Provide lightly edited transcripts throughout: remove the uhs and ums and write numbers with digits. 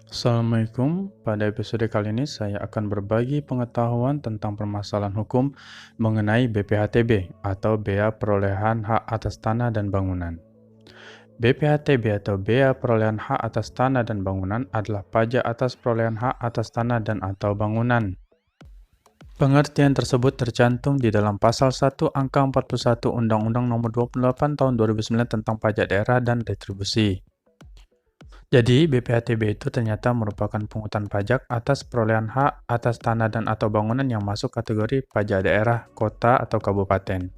Assalamualaikum. Pada episode kali ini saya akan berbagi pengetahuan tentang permasalahan hukum mengenai BPHTB atau Bea Perolehan Hak Atas Tanah dan Bangunan. BPHTB atau Bea Perolehan Hak Atas Tanah dan Bangunan adalah pajak atas perolehan hak atas tanah dan atau bangunan. Pengertian tersebut tercantum di dalam Pasal 1 Angka 41 Undang-Undang Nomor 28 Tahun 2009 tentang Pajak Daerah dan Retribusi. Jadi, BPHTB itu ternyata merupakan pungutan pajak atas perolehan hak atas tanah dan atau bangunan yang masuk kategori pajak daerah, kota, atau kabupaten.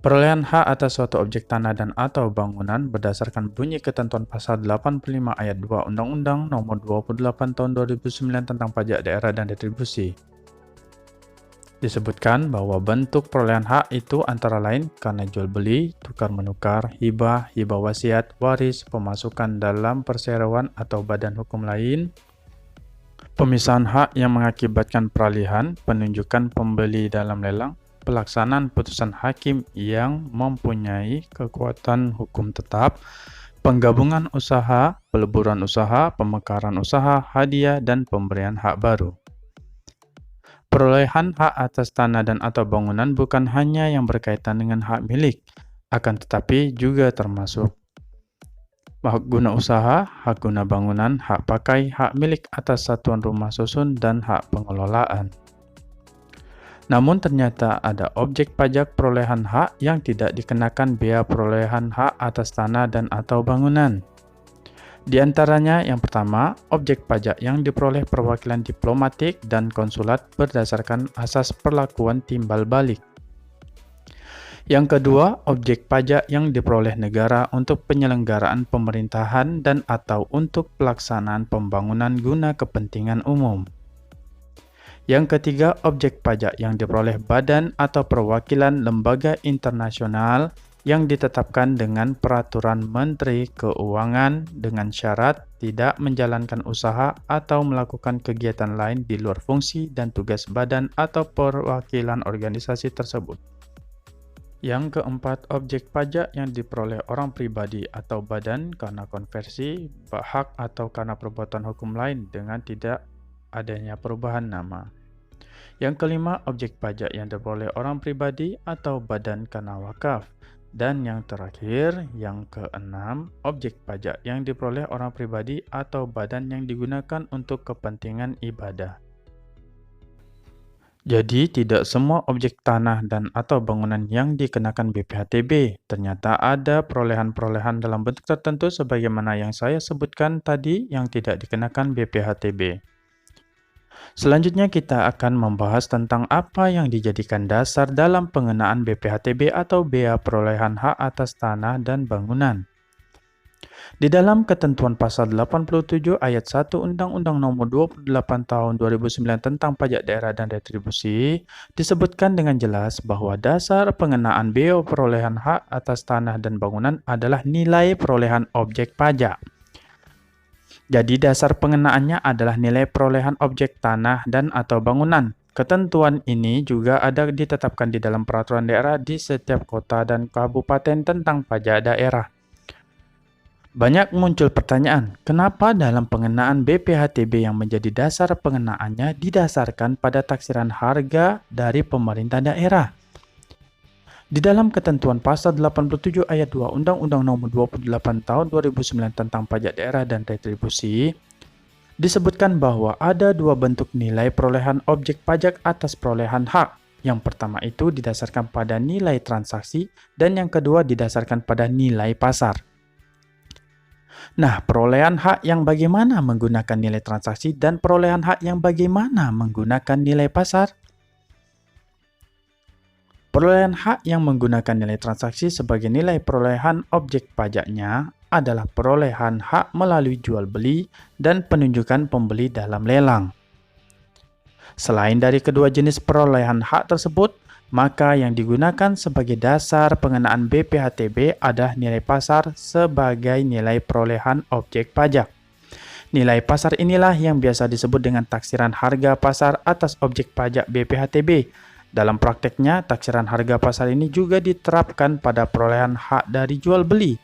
Perolehan hak atas suatu objek tanah dan atau bangunan berdasarkan bunyi ketentuan pasal 85 ayat 2 Undang-Undang Nomor 28 Tahun 2009 tentang Pajak Daerah dan Retribusi. Disebutkan bahwa bentuk perolehan hak itu antara lain karena jual beli, tukar-menukar, hibah, hibah wasiat, waris, pemasukan dalam perseroan atau badan hukum lain, pemisahan hak yang mengakibatkan peralihan, penunjukan pembeli dalam lelang, pelaksanaan putusan hakim yang mempunyai kekuatan hukum tetap, penggabungan usaha, peleburan usaha, pemekaran usaha, hadiah, dan pemberian hak baru. Perolehan hak atas tanah dan atau bangunan bukan hanya yang berkaitan dengan hak milik, akan tetapi juga termasuk hak guna usaha, hak guna bangunan, hak pakai, hak milik atas satuan rumah susun, dan hak pengelolaan. Namun ternyata ada objek pajak perolehan hak yang tidak dikenakan bea perolehan hak atas tanah dan atau bangunan. Di antaranya yang pertama, objek pajak yang diperoleh perwakilan diplomatik dan konsulat berdasarkan asas perlakuan timbal balik. Yang kedua, objek pajak yang diperoleh negara untuk penyelenggaraan pemerintahan dan atau untuk pelaksanaan pembangunan guna kepentingan umum. Yang ketiga, objek pajak yang diperoleh badan atau perwakilan lembaga internasional yang ditetapkan dengan peraturan Menteri Keuangan dengan syarat tidak menjalankan usaha atau melakukan kegiatan lain di luar fungsi dan tugas badan atau perwakilan organisasi tersebut. Yang keempat, objek pajak yang diperoleh orang pribadi atau badan karena konversi, hak atau karena perbuatan hukum lain dengan tidak adanya perubahan nama. Yang kelima, objek pajak yang diperoleh orang pribadi atau badan karena wakaf. Dan yang terakhir, yang keenam, objek pajak yang diperoleh orang pribadi atau badan yang digunakan untuk kepentingan ibadah. Jadi, tidak semua objek tanah dan atau bangunan yang dikenakan BPHTB. Ternyata ada perolehan-perolehan dalam bentuk tertentu sebagaimana yang saya sebutkan tadi yang tidak dikenakan BPHTB. Selanjutnya kita akan membahas tentang apa yang dijadikan dasar dalam pengenaan BPHTB atau Bea Perolehan Hak Atas Tanah dan Bangunan. Di dalam ketentuan pasal 87 ayat 1 Undang-Undang Nomor 28 Tahun 2009 tentang Pajak Daerah dan Retribusi, disebutkan dengan jelas bahwa dasar pengenaan bea perolehan hak atas tanah dan bangunan adalah nilai perolehan objek pajak. Jadi dasar pengenaannya adalah nilai perolehan objek tanah dan atau bangunan. Ketentuan ini juga ada ditetapkan di dalam peraturan daerah di setiap kota dan kabupaten tentang pajak daerah. Banyak muncul pertanyaan, kenapa dalam pengenaan BPHTB yang menjadi dasar pengenaannya didasarkan pada taksiran harga dari pemerintah daerah? Di dalam ketentuan pasal 87 ayat 2 Undang-Undang Nomor 28 Tahun 2009 tentang Pajak Daerah dan Retribusi, disebutkan bahwa ada dua bentuk nilai perolehan objek pajak atas perolehan hak. Yang pertama itu didasarkan pada nilai transaksi dan yang kedua didasarkan pada nilai pasar. Nah, perolehan hak yang bagaimana menggunakan nilai transaksi dan perolehan hak yang bagaimana menggunakan nilai pasar? Perolehan hak yang menggunakan nilai transaksi sebagai nilai perolehan objek pajaknya adalah perolehan hak melalui jual beli dan penunjukan pembeli dalam lelang. Selain dari kedua jenis perolehan hak tersebut, maka yang digunakan sebagai dasar pengenaan BPHTB adalah nilai pasar sebagai nilai perolehan objek pajak. Nilai pasar inilah yang biasa disebut dengan taksiran harga pasar atas objek pajak BPHTB. Dalam prakteknya, taksiran harga pasar ini juga diterapkan pada perolehan hak dari jual beli.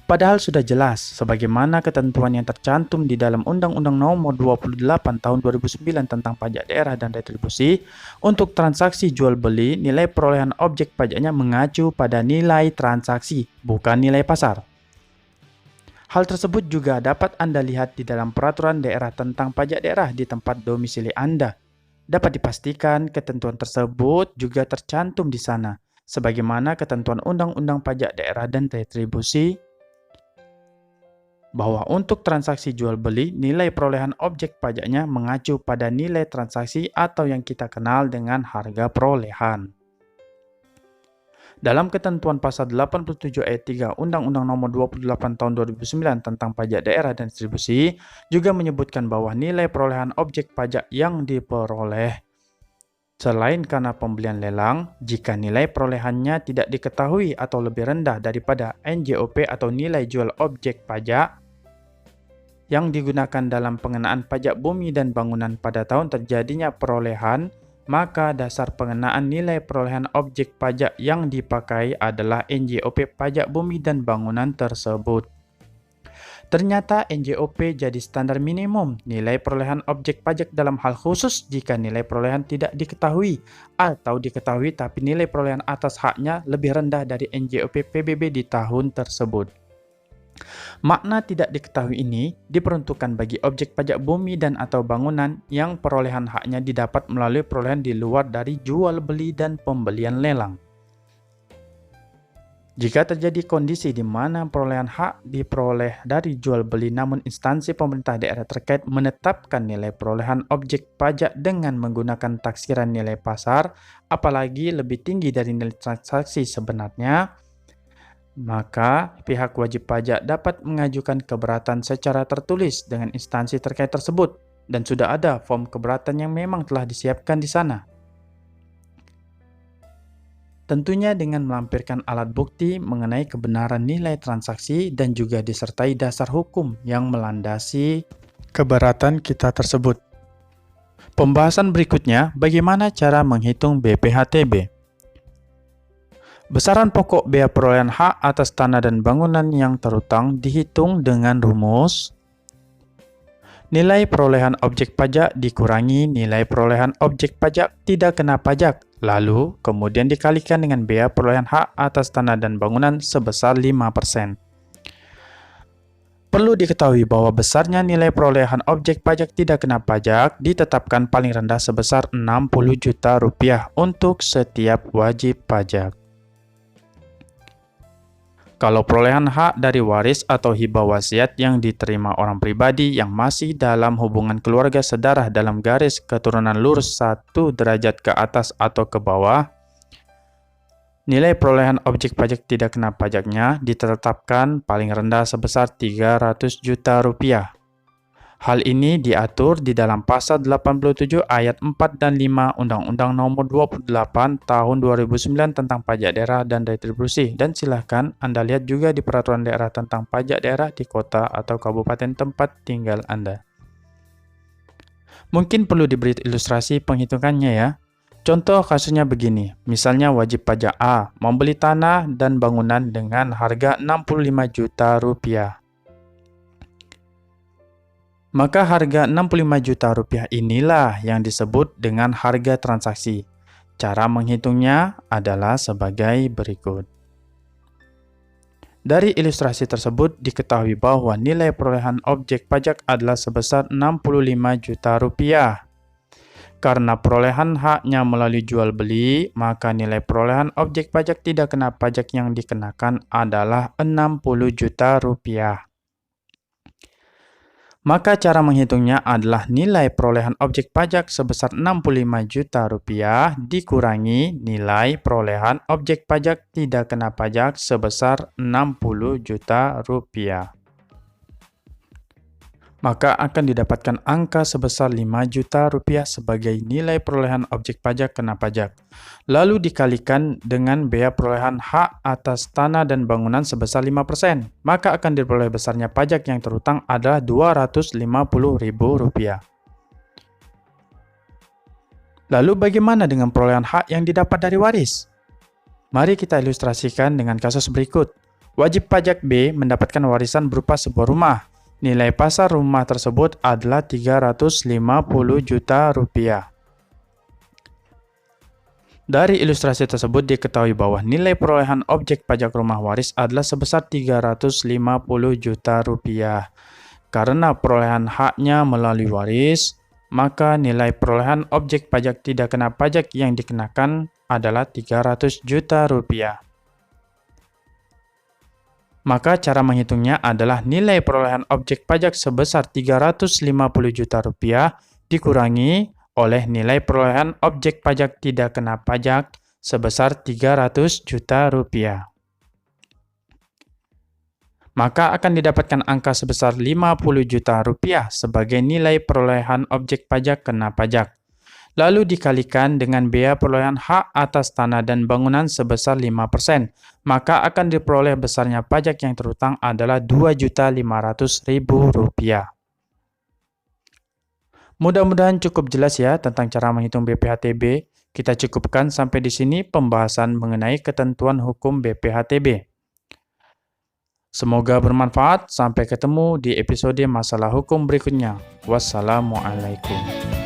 Padahal sudah jelas sebagaimana ketentuan yang tercantum di dalam Undang-Undang Nomor 28 Tahun 2009 tentang pajak daerah dan retribusi, untuk transaksi jual beli, nilai perolehan objek pajaknya mengacu pada nilai transaksi, bukan nilai pasar. Hal tersebut juga dapat Anda lihat di dalam peraturan daerah tentang pajak daerah di tempat domisili Anda. Dapat dipastikan ketentuan tersebut juga tercantum di sana, sebagaimana ketentuan Undang-Undang Pajak Daerah dan Retribusi, bahwa untuk transaksi jual beli, nilai perolehan objek pajaknya mengacu pada nilai transaksi atau yang kita kenal dengan harga perolehan. Dalam ketentuan pasal 87 ayat 3 Undang-Undang Nomor 28 Tahun 2009 tentang pajak daerah dan retribusi juga menyebutkan bahwa nilai perolehan objek pajak yang diperoleh selain karena pembelian lelang, jika nilai perolehannya tidak diketahui atau lebih rendah daripada NJOP atau nilai jual objek pajak yang digunakan dalam pengenaan pajak bumi dan bangunan pada tahun terjadinya perolehan, maka dasar pengenaan nilai perolehan objek pajak yang dipakai adalah NJOP pajak bumi dan bangunan tersebut. Ternyata NJOP jadi standar minimum nilai perolehan objek pajak dalam hal khusus jika nilai perolehan tidak diketahui atau diketahui tapi nilai perolehan atas haknya lebih rendah dari NJOP PBB di tahun tersebut. Makna tidak diketahui ini diperuntukkan bagi objek pajak bumi dan atau bangunan yang perolehan haknya didapat melalui perolehan di luar dari jual beli dan pembelian lelang. Jika terjadi kondisi di mana perolehan hak diperoleh dari jual beli namun instansi pemerintah daerah terkait menetapkan nilai perolehan objek pajak dengan menggunakan taksiran nilai pasar, apalagi lebih tinggi dari nilai transaksi sebenarnya, maka pihak wajib pajak dapat mengajukan keberatan secara tertulis dengan instansi terkait tersebut dan sudah ada form keberatan yang memang telah disiapkan di sana. Tentunya dengan melampirkan alat bukti mengenai kebenaran nilai transaksi dan juga disertai dasar hukum yang melandasi keberatan kita tersebut. Pembahasan berikutnya, bagaimana cara menghitung BPHTB. Besaran pokok bea perolehan hak atas tanah dan bangunan yang terutang dihitung dengan rumus nilai perolehan objek pajak dikurangi nilai perolehan objek pajak tidak kena pajak, lalu kemudian dikalikan dengan bea perolehan hak atas tanah dan bangunan sebesar 5%. Perlu diketahui bahwa besarnya nilai perolehan objek pajak tidak kena pajak ditetapkan paling rendah sebesar Rp60 juta untuk setiap wajib pajak. Kalau perolehan hak dari waris atau hibah wasiat yang diterima orang pribadi yang masih dalam hubungan keluarga sedarah dalam garis keturunan lurus 1 derajat ke atas atau ke bawah, nilai perolehan objek pajak tidak kena pajaknya ditetapkan paling rendah sebesar Rp300 juta. Hal ini diatur di dalam pasal 87 ayat 4 dan 5 Undang-Undang Nomor 28 Tahun 2009 tentang pajak daerah dan retribusi, dan silahkan Anda lihat juga di peraturan daerah tentang pajak daerah di kota atau kabupaten tempat tinggal Anda. Mungkin perlu diberi ilustrasi penghitungannya ya. Contoh kasusnya begini, misalnya wajib pajak A membeli tanah dan bangunan dengan harga Rp65 juta. Maka harga Rp65 juta inilah yang disebut dengan harga transaksi. Cara menghitungnya adalah sebagai berikut. Dari ilustrasi tersebut diketahui bahwa nilai perolehan objek pajak adalah sebesar Rp65 juta. Karena perolehan haknya melalui jual beli, maka nilai perolehan objek pajak tidak kena pajak yang dikenakan adalah Rp60 juta. Maka cara menghitungnya adalah nilai perolehan objek pajak sebesar Rp65 juta dikurangi nilai perolehan objek pajak tidak kena pajak sebesar Rp60 juta. Maka akan didapatkan angka sebesar Rp5 juta sebagai nilai perolehan objek pajak kena pajak. Lalu dikalikan dengan bea perolehan hak atas tanah dan bangunan sebesar 5%. Maka akan diperoleh besarnya pajak yang terutang adalah Rp250.000. Lalu bagaimana dengan perolehan hak yang didapat dari waris? Mari kita ilustrasikan dengan kasus berikut. Wajib pajak B mendapatkan warisan berupa sebuah rumah. Nilai pasar rumah tersebut adalah 350 juta rupiah. Dari ilustrasi tersebut diketahui bahwa nilai perolehan objek pajak rumah waris adalah sebesar 350 juta rupiah. Karena perolehan haknya melalui waris, maka nilai perolehan objek pajak tidak kena pajak yang dikenakan adalah 300 juta rupiah. Maka cara menghitungnya adalah nilai perolehan objek pajak sebesar 350 juta rupiah dikurangi oleh nilai perolehan objek pajak tidak kena pajak sebesar 300 juta rupiah. Maka akan didapatkan angka sebesar 50 juta rupiah sebagai nilai perolehan objek pajak kena pajak. Lalu dikalikan dengan biaya perolehan hak atas tanah dan bangunan sebesar 5%, maka akan diperoleh besarnya pajak yang terhutang adalah Rp2.500.000. Mudah-mudahan cukup jelas ya tentang cara menghitung BPHTB. Kita cukupkan sampai di sini pembahasan mengenai ketentuan hukum BPHTB. Semoga bermanfaat. Sampai ketemu di episode masalah hukum berikutnya. Wassalamualaikum.